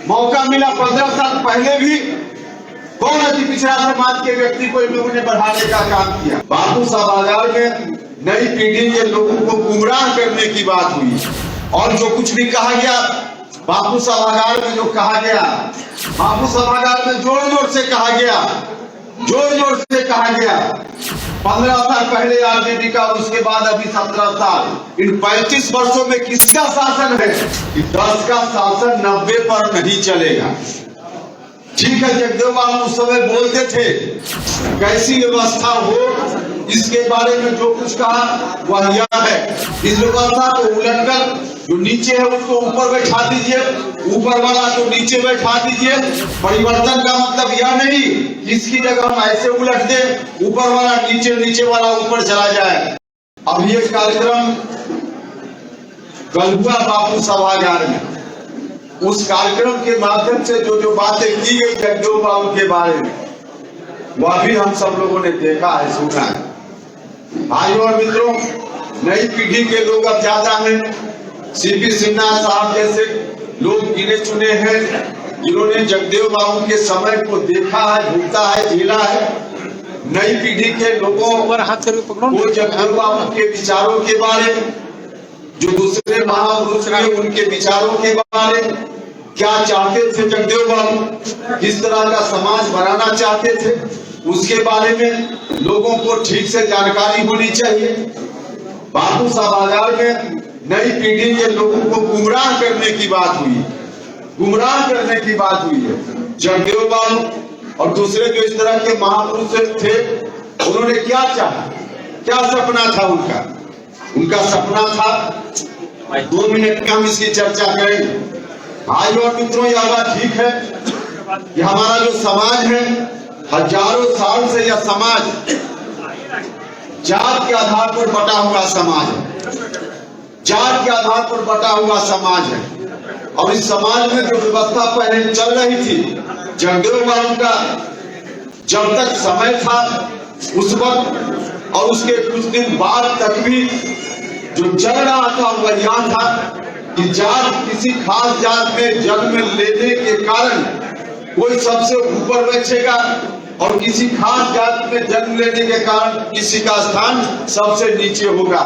मौका मिला 15 साल पहले भी कौन अति पिछड़ा समाज के व्यक्ति को इन लोगों ने बढ़ाने का काम किया। बापू सभागार में नई पीढ़ी के लोगों को गुमराह करने की बात हुई और जो कुछ भी कहा गया बापू सभागार में, जो कहा गया बापू सभागार में जोर जोर से कहा गया, जोर जोर से कहा गया। 15 साल पहले आरजेडी का और उसके बाद अभी 17 साल, इन 35 वर्षों में किसका शासन है? 10 का शासन 90 पर नहीं चलेगा। ठीक है, जगदेव बाबू उस समय बोलते थे कैसी व्यवस्था हो, इसके बारे में जो कुछ कहा वह यह है, इस व्यवस्था को उलटकर जो नीचे है उसको ऊपर बैठा दीजिए, ऊपर वाला को नीचे बैठा दीजिए। परिवर्तन का मतलब यह नहीं इसकी जगह हम ऐसे उलट दे, ऊपर वाला नीचे, नीचे वाला ऊपर चला जाए। अब ये कार्यक्रम कल हुआ बापू सभागार में, उस कार्यक्रम के माध्यम से जो बातें की गई जगदेव बाबू के बारे में वह भी हम सब लोगों ने देखा है, सुना है। भाइयों और मित्रों, नई पीढ़ी के लोग अब ज्यादा हैं। सीपी सिन्हा साहब जैसे लोग गिने चुने हैं जिन्होंने जगदेव बाबू के समय को देखा है, भुगता है, झेला है। नई पीढ़ी के लोगों को जगदेव बाबू के विचारों के बारे में, जो दूसरे महापुरुष थे उनके विचारों के बारे में, क्या चाहते थे जगदेव बाबू, किस तरह का समाज बनाना चाहते थे, उसके बारे में लोगों को ठीक से जानकारी होनी चाहिए। बापू सभागार में नई पीढ़ी के लोगों को गुमराह करने की बात हुई, गुमराह करने की बात हुई है। जगदेव बाबू और दूसरे जो इस तरह के महापुरुष थे उन्होंने क्या चाहा, क्या सपना था उनका? उनका सपना था, 2 मिनट में हम इसकी चर्चा करेंगे। भाइयों और मित्रों, यह बात ठीक है कि हमारा जो समाज है हजारों साल से यह समाज जात के आधार पर बटा हुआ समाज है, जात के आधार पर बटा हुआ समाज है। और इस समाज में जो व्यवस्था पहले चल रही थी जगदेव बाबू का जब तक समय था उस वक्त और उसके कुछ दिन बाद तक भी जो चल रहा था वह यह था कि जात, किसी खास जात में जन्म लेने के कारण कोई सबसे ऊपर बैठेगा और किसी खास जात में जन्म लेने के कारण किसी का स्थान सबसे नीचे होगा।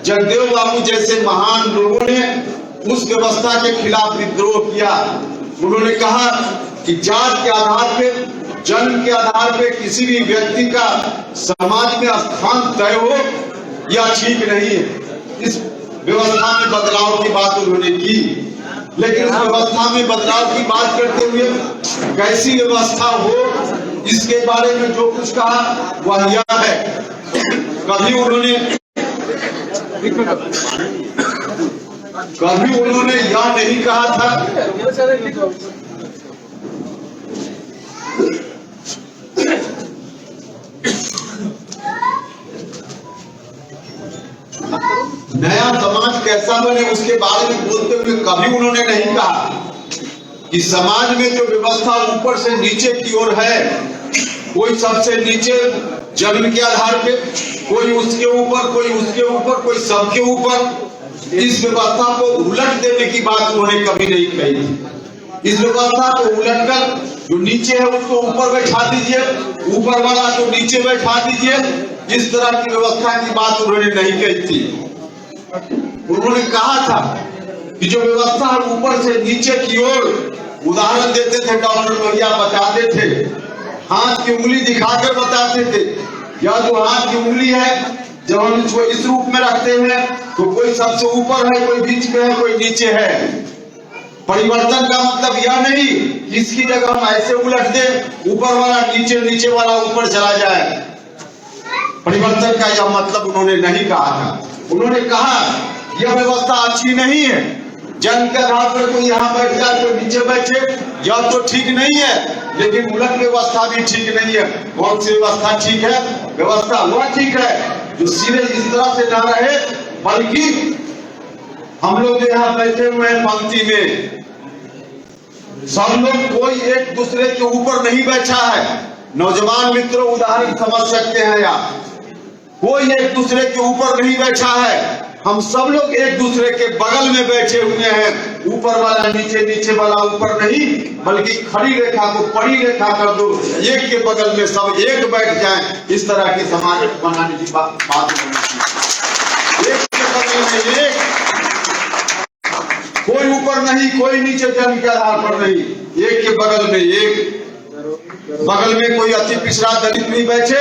जगदेव बाबू जैसे महान लोगों ने उस व्यवस्था के खिलाफ विद्रोह किया। उन्होंने कहा कि जात के आधार पे, जन्म के आधार पे किसी भी व्यक्ति का समाज में स्थान तय हो यह ठीक नहीं है। इस व्यवस्था में बदलाव की बात उन्होंने की, लेकिन इस व्यवस्था में बदलाव की बात करते हुए कैसी व्यवस्था हो इसके बारे में जो कुछ कहा वह यह है। कभी उन्होंने यह नहीं कहा था नया समाज कैसा बने उसके बारे में बोलते हुए कभी उन्होंने नहीं कहा कि समाज में जो व्यवस्था ऊपर से नीचे की ओर है, कोई सबसे नीचे जन्म के आधार पे, कोई उसके ऊपर, कोई उसके ऊपर, कोई सबके ऊपर, इस व्यवस्था को उलट देने की बात उन्होंने कभी नहीं कही। इस व्यवस्था को उलटकर जो नीचे है उसको ऊपर बैठा दीजिए, ऊपर वाला को नीचे बैठा दीजिए, इस तरह की व्यवस्था की बात उन्होंने नहीं कही थी। उन्होंने कहा था कि जो व्यवस्था ऊपर से नीचे की ओर, उदाहरण देते थे डॉक्टर भैया, बताते थे, हाथ की उंगली दिखाकर बताते थे, यह जो हाथ की उंगली है जब हम इसको इस रूप में रखते हैं तो कोई सबसे ऊपर है, कोई बीच में है, कोई नीचे है। परिवर्तन का मतलब यह नहीं कि इसकी जगह हम ऐसे उलट दे, ऊपर वाला नीचे, नीचे वाला ऊपर चला जाए। परिवर्तन का यह मतलब उन्होंने नहीं कहा था। उन्होंने कहा यह व्यवस्था अच्छी नहीं है, जन्म के आधार पर कोई यहाँ बैठ जाए, कोई नीचे बैठे, यह तो ठीक नहीं है, लेकिन उलट व्यवस्था भी ठीक नहीं है। कौन सी व्यवस्था ठीक है? व्यवस्था वह ठीक है जो सीधे इस तरह से ना रहे, बल्कि हम लोग यहाँ बैठे हुए हैं पंक्ति में, सब लोग कोई एक दूसरे के ऊपर नहीं बैठा है। नौजवान मित्रों, उदाहरण समझ सकते हैं आप, कोई एक दूसरे के ऊपर नहीं बैठा है। हम सब लोग एक दूसरे के बगल में बैठे हुए हैं। ऊपर वाला नीचे, नीचे वाला ऊपर नहीं, बल्कि खड़ी रेखा को पड़ी रेखा कर दो, एक के बगल में सब एक बैठ जाए। इस तरह की समाज बनाने की बात एक के बगल में एक, कोई ऊपर नहीं, कोई नीचे, जन्म के आधार पर नहीं, एक के बगल में एक। बगल में कोई अति पिछड़ा दलित नहीं बैठे,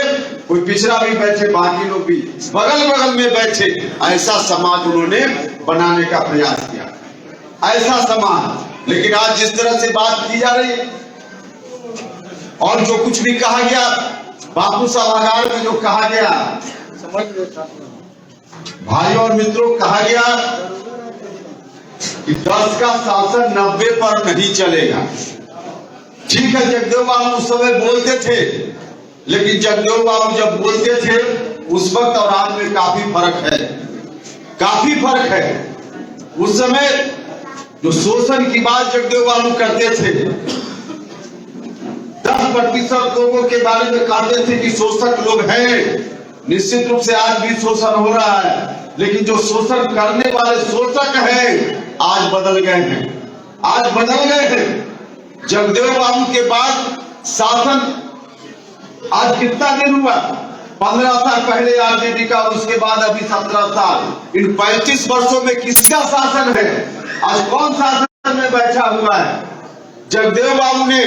कोई पिछड़ा भी बैठे, बाकी लोग भी बगल बगल में बैठे। ऐसा समाज उन्होंने बनाने का प्रयास किया, ऐसा समाज। लेकिन आज जिस तरह से बात की जा रही है और जो कुछ भी कहा गया, बापू सभागार में जो कहा गया, भाइयों और मित्रों, कहा गया कि 10 का शासन 90 पर नहीं चलेगा। ठीक है, जगदेव बाबू उस समय बोलते थे, लेकिन जगदेव बाबू जब बोलते थे उस वक्त और आज में काफी फर्क है, काफी फर्क है। उस समय जो शोषण की बात जगदेव बाबू करते थे, 10% लोगों के बारे में कहते थे कि शोषक लोग हैं। निश्चित रूप से आज भी शोषण हो रहा है, लेकिन जो शोषण करने वाले शोषक हैं आज बदल गए हैं, आज बदल गए हैं। जगदेव बाबू के बाद शासन आज कितना दिन हुआ? 15 साल पहले आरजेडी का, उसके बाद अभी 17 साल। इन 35 वर्षों में किसका शासन है? आज कौन शासन में बैठा हुआ है? जगदेव बाबू ने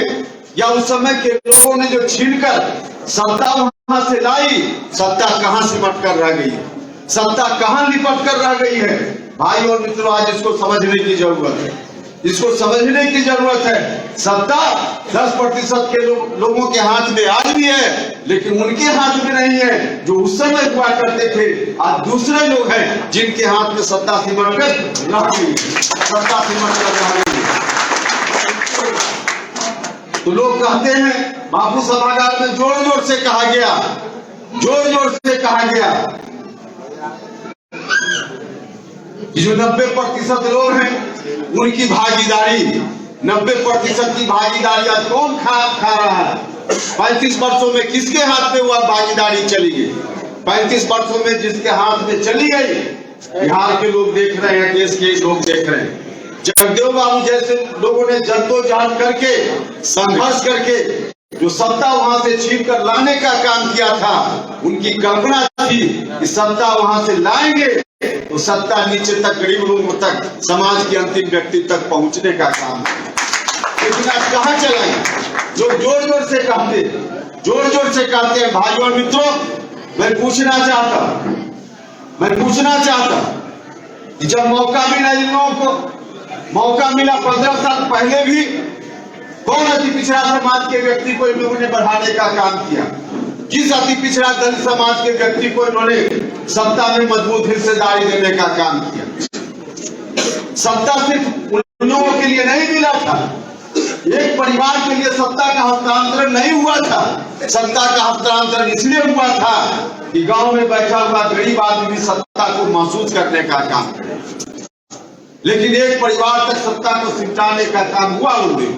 या उस समय के लोगों ने जो छीनकर सत्ता वहां से लाई, सत्ता कहां सिमट कर रह गई है, सत्ता कहां लिपट कर रह गई है? भाई और मित्रों, आज इसको समझने की जरूरत है, इसको समझने की जरूरत है। सत्ता 10% के लोगों के हाथ में आज भी है, लेकिन उनके हाथ में नहीं है जो उस समय हुआ करते थे। आज दूसरे लोग हैं जिनके हाथ में सत्ता सिमट कर रह गई है, सत्ता सिमट कर रह गई है। तो लोग कहते हैं, बापू सभागार में जोर जोर से कहा गया, जोर जोर से कहा गया, जो 90% लोग हैं उनकी भागीदारी, 90% की भागीदारी आज कौन खा रहा है? 35 वर्षों में किसके हाथ में हुआ भागीदारी चली गई? 35 वर्षों में जिसके हाथ में चली गई, बिहार के लोग देख रहे हैं, देश के लोग देख रहे हैं। जगदेव बाबू जैसे लोगों ने जद्दोजहद करके, संघर्ष करके जो सत्ता वहां से छीन कर लाने का काम किया था, उनकी कल्पना थी कि सत्ता वहां से लाएंगे तो सत्ता नीचे तक, गरीब लोगों तक, समाज के अंतिम व्यक्ति तक पहुंचने का काम है। लेकिन आज कहां चला? जो जोर जोर से कहते, जोर जोर से कहते हैं। भाइयों और मित्रों, मैं पूछना चाहता कि जब मौका मिला, इन लोगों को मौका मिला 15 साल पहले भी, कौन अति पिछड़ा समाज के व्यक्ति को इन लोगों ने बढ़ाने का काम किया? किस अति पिछड़ा दलित समाज के व्यक्ति को इन्होंने सत्ता में मजबूत हिस्सेदारी देने का काम किया? सत्ता सिर्फ उन लोगों के लिए नहीं मिला था, एक परिवार के लिए सत्ता का हस्तांतरण नहीं हुआ था। सत्ता का हस्तांतरण इसलिए हुआ था कि गांव में बैठा हुआ गरीब आदमी भी सत्ता को महसूस करने का काम करे। लेकिन एक परिवार तक सत्ता को सिमटाने का काम हुआ उनमें।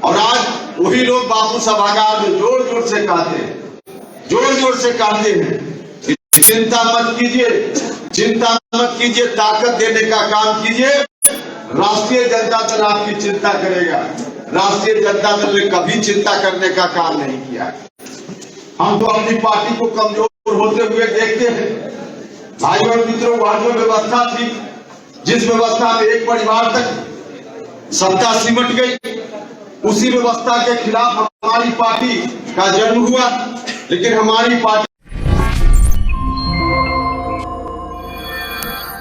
और आज वही लोग बापू सभागार में जोर जोर से कहते हैं, जोर जोर से कहते हैं, चिंता मत कीजिए, चिंता मत कीजिए, ताकत देने का काम कीजिए। राष्ट्रीय जनता दल आपकी चिंता करेगा। राष्ट्रीय जनता दल ने कभी चिंता करने का काम नहीं किया। हम तो अपनी पार्टी को कमजोर होते हुए देखते हैं। भाइयों और मित्रों, वहां जो व्यवस्था थी, जिस व्यवस्था में एक परिवार तक सत्ता सिमट गई, उसी व्यवस्था के खिलाफ हमारी पार्टी का जन्म हुआ। लेकिन हमारी पार्टी